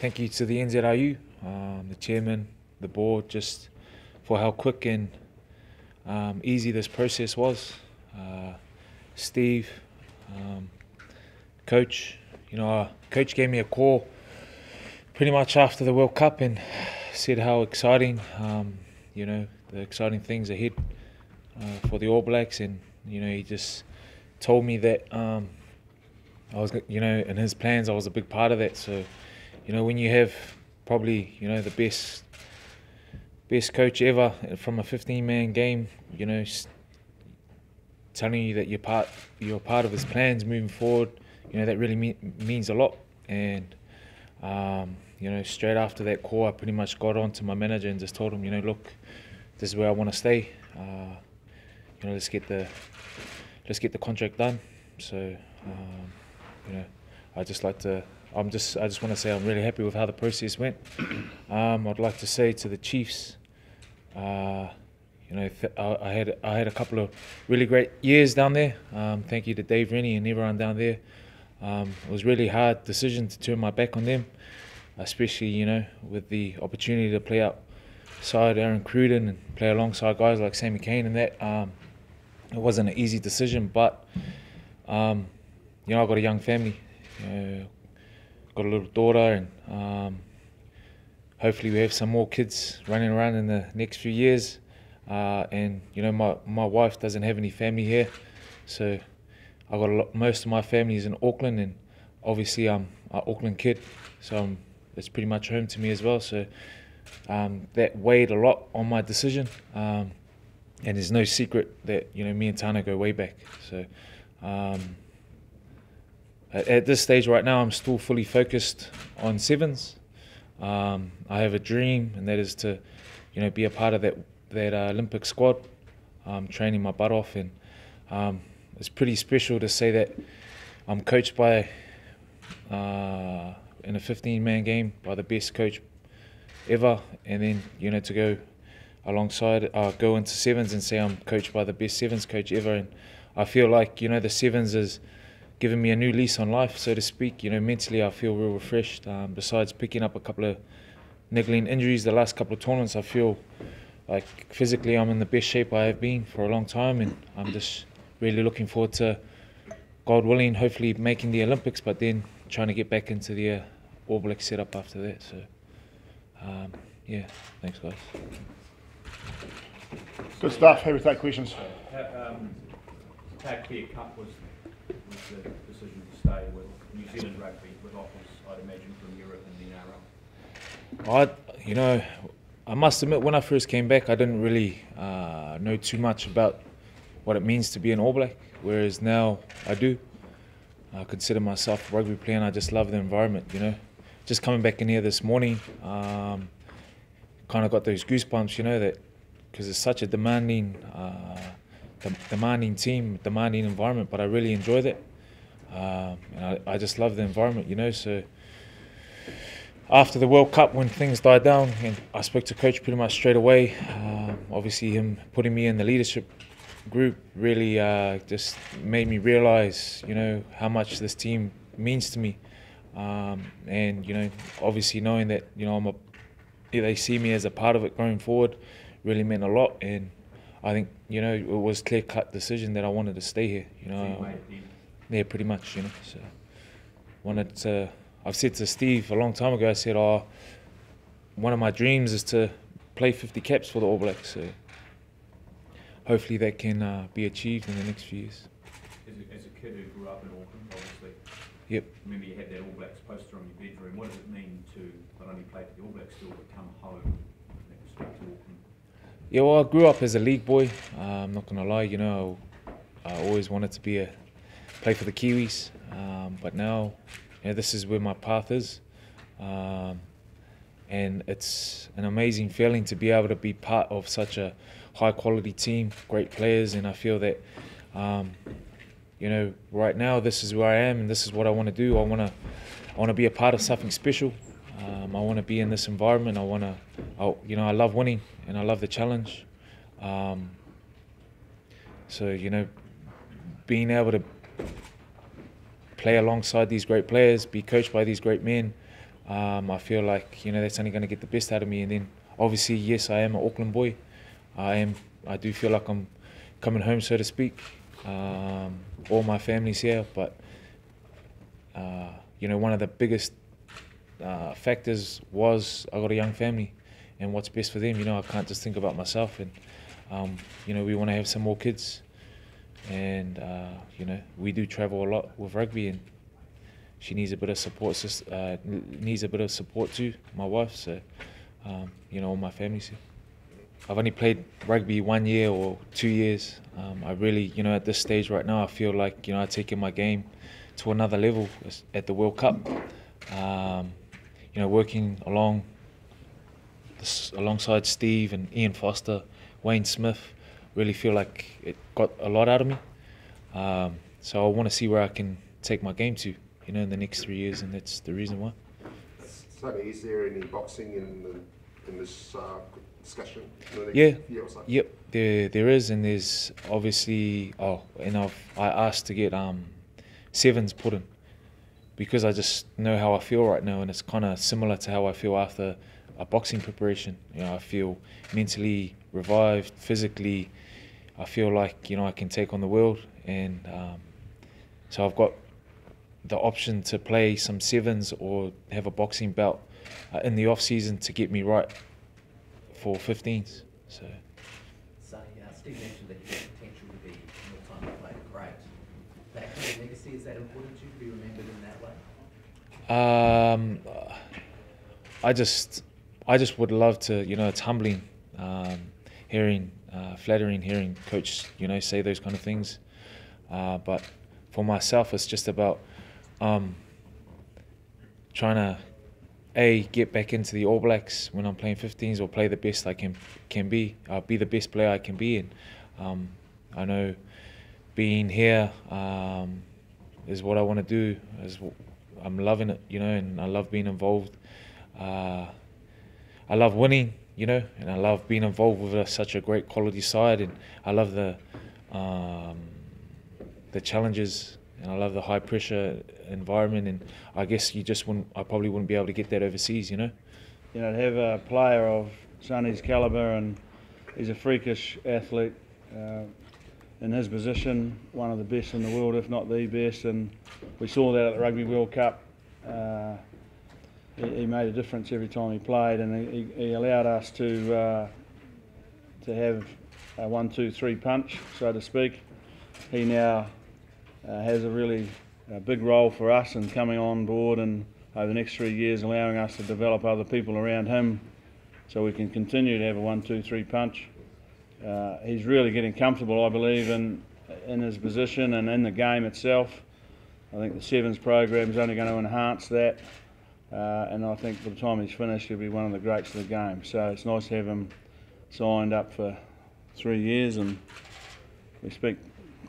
Thank you to the NZRU, the chairman, the board, just for how quick and easy this process was. Steve, coach, coach gave me a call pretty much after the World Cup and said how exciting, the exciting things ahead for the All Blacks, and he just told me that I was, in his plans I was a big part of that. So, when you have probably, the best coach ever from a 15-man game, telling you that you're part of his plans moving forward, that really means a lot. And straight after that call, I pretty much got on to my manager and just told him, look, this is where I want to stay. Let's get the contract done. So, I just want to say I'm really happy with how the process went. I'd like to say to the Chiefs, I had a couple of really great years down there. Thank you to Dave Rennie and everyone down there. It was really hard decision to turn my back on them, especially with the opportunity to play outside Aaron Cruden and play alongside guys like Sammy Kane and that. It wasn't an easy decision, but I got a young family. Got a little daughter, and hopefully we have some more kids running around in the next few years. And my wife doesn't have any family here, so I got most of my family is in Auckland, and obviously I'm an Auckland kid, so it's pretty much home to me as well. So that weighed a lot on my decision, and there's no secret that me and Tana go way back. So at this stage right now, I'm still fully focused on sevens. I have a dream, and that is to be a part of that Olympic squad. I'm training my butt off, and it's pretty special to say that I'm coached by in a 15-man game by the best coach ever, and then to go alongside go into sevens and say I'm coached by the best sevens coach ever. And I feel like the sevens is giving me a new lease on life, so to speak. Mentally I feel real refreshed. Besides picking up a couple of niggling injuries the last couple of tournaments, I feel like physically I'm in the best shape I have been for a long time, and I'm just really looking forward to, God willing, hopefully making the Olympics, but then trying to get back into the All Black setup after that. So yeah, thanks guys. Good stuff. Happy to take questions. How clear cut was the decision to stay with New Zealand Rugby, with offers, I'd imagine, from Europe and the NRL? I must admit, when I first came back, I didn't really know too much about what it means to be an All Black, whereas now I do. I consider myself a rugby player, and I just love the environment. Just coming back in here this morning, kind of got those goosebumps, that because it's such a demanding team, demanding environment, but I really enjoy that. And I just love the environment, so after the World Cup, when things died down, and I spoke to coach pretty much straight away. Obviously him putting me in the leadership group really just made me realise, how much this team means to me. And obviously knowing that, they see me as a part of it going forward really meant a lot. And I think, it was a clear-cut decision that I wanted to stay here. Yeah, pretty much. So wanted to. I've said to Steve a long time ago. I said, one of my dreams is to play 50 caps for the All Blacks. So hopefully that can be achieved in the next few years. As a kid who grew up in Auckland, obviously. Yep. Remember you had that All Blacks poster on your bedroom. What does it mean to not only play for the All Blacks still, but come home in that respect to Auckland? Yeah, well, I grew up as a league boy. I'm not going to lie, I always wanted to play for the Kiwis, but now this is where my path is, and it's an amazing feeling to be able to be part of such a high quality team, great players, and I feel that right now this is where I am and this is what I want to do. I want to be a part of something special. I want to be in this environment. I love winning and I love the challenge. So being able to play alongside these great players, be coached by these great men, I feel like, you know, that's only going to get the best out of me. And then obviously, yes, I am an Auckland boy. I do feel like I'm coming home, so to speak. All my family's here, but you know, one of the biggest factors was I got a young family, and what's best for them. You know, I can't just think about myself, and you know, we want to have some more kids, and you know, we do travel a lot with rugby, and she needs a bit of support. Needs a bit of support too, my wife. So you know, all my family's here. I've only played rugby 1 year or 2 years. I really, you know, at this stage right now, I feel like, you know, I've taken my game to another level at the World Cup. You know, working alongside Steve and Ian Foster, Wayne Smith, really feel like it got a lot out of me. So I want to see where I can take my game to, you know, in the next 3 years, and that's the reason why. Sonny, is there any boxing in this discussion? Yeah, yep, there is, and there's obviously, I asked to get sevens put in, because I just know how I feel right now, and it's kind of similar to how I feel after a boxing preparation. You know, I feel mentally revived, physically, I feel like, you know, I can take on the world, and so I've got the option to play some sevens or have a boxing bout in the off season to get me right for 15s. So Steve mentioned that you have potential to be an all-time player great. That kind of legacy, is that important to you to be remembered in that way? I just would love to, you know, it's humbling flattering hearing coach, you know, say those kind of things. But for myself, it's just about trying to get back into the All Blacks when I'm playing 15s, or play the best I can be. Be the best player I can be, and I know being here is what I want to do. I'm loving it, you know, and I love being involved. I love winning, you know, and I love being involved with such a great quality side, and I love the challenges, and I love the high pressure environment, and I guess I probably wouldn't be able to get that overseas, you know. You know, to have a player of Sonny's calibre, and he's a freakish athlete in his position, one of the best in the world, if not the best, and we saw that at the Rugby World Cup. He made a difference every time he played, and he allowed us to have a 1-2-3 punch, so to speak. He now has a really big role for us in coming on board, and over the next 3 years allowing us to develop other people around him so we can continue to have a 1-2-3 punch. He's really getting comfortable, I believe, in his position and in the game itself. I think the sevens program is only going to enhance that, and I think by the time he's finished he'll be one of the greats of the game. So it's nice to have him signed up for 3 years, and we speak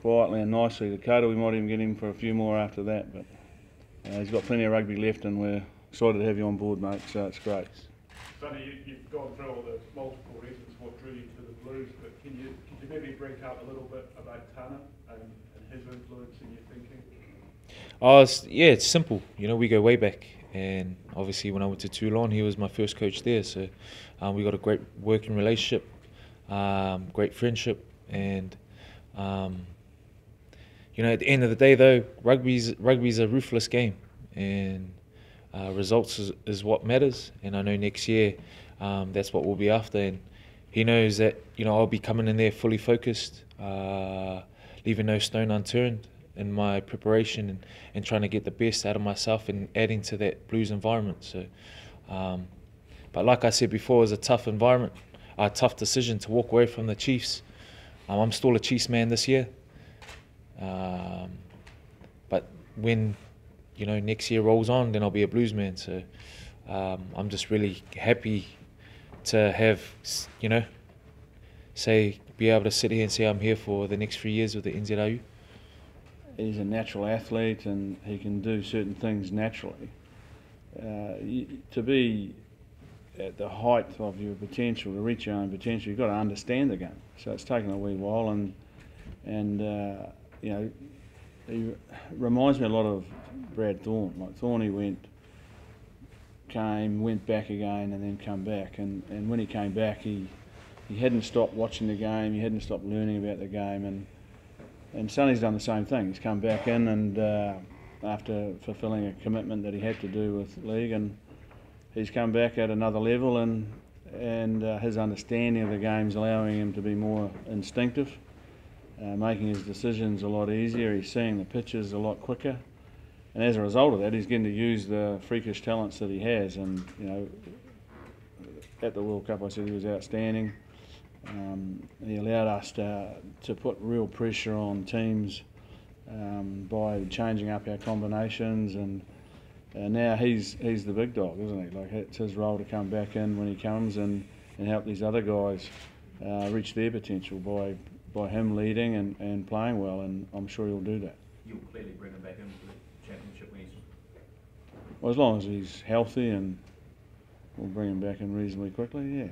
quietly and nicely to Coda. We might even get him for a few more after that, but he's got plenty of rugby left, and we're excited to have you on board, mate, so it's great. Sonny, you've gone through all the multiple reasons what drew you to the Blues, but could you maybe break out a little bit about Tana and his influence in your thinking? It's simple. You know, we go way back, and obviously when I went to Toulon, he was my first coach there, so we got a great working relationship, great friendship, and you know, at the end of the day, though, rugby's a ruthless game, and results is what matters. And I know next year that's what we'll be after. And he knows that, you know, I'll be coming in there fully focused, leaving no stone unturned in my preparation, and trying to get the best out of myself and adding to that Blues environment. So, but like I said before, it was a tough environment, a tough decision to walk away from the Chiefs. I'm still a Chiefs man this year. But when, you know, next year rolls on, then I'll be a Blues man. So I'm just really happy to have, you know, be able to sit here and say I'm here for the next 3 years with the NZRU. He's a natural athlete, and he can do certain things naturally. To be at the height of your potential, to reach your own potential, you've got to understand the game. So it's taken a wee while, and you know, he reminds me a lot of Brad Thorne. Like Thorne, he came, went back again, and then come back. And when he came back, he hadn't stopped watching the game, he hadn't stopped learning about the game, and Sonny's done the same thing. He's come back in and after fulfilling a commitment that he had to do with league, and he's come back at another level, and his understanding of the game's allowing him to be more instinctive, making his decisions a lot easier. He's seeing the pitches a lot quicker, and as a result of that, he's getting to use the freakish talents that he has. And you know, at the World Cup, I said he was outstanding. He allowed us to put real pressure on teams by changing up our combinations, and now he's the big dog, isn't he? Like, it's his role to come back in when he comes and help these other guys reach their potential by him leading and playing well, and I'm sure he'll do that. You'll clearly bring him back into the championship when he's... Well, as long as he's healthy, and we'll bring him back in reasonably quickly, yeah.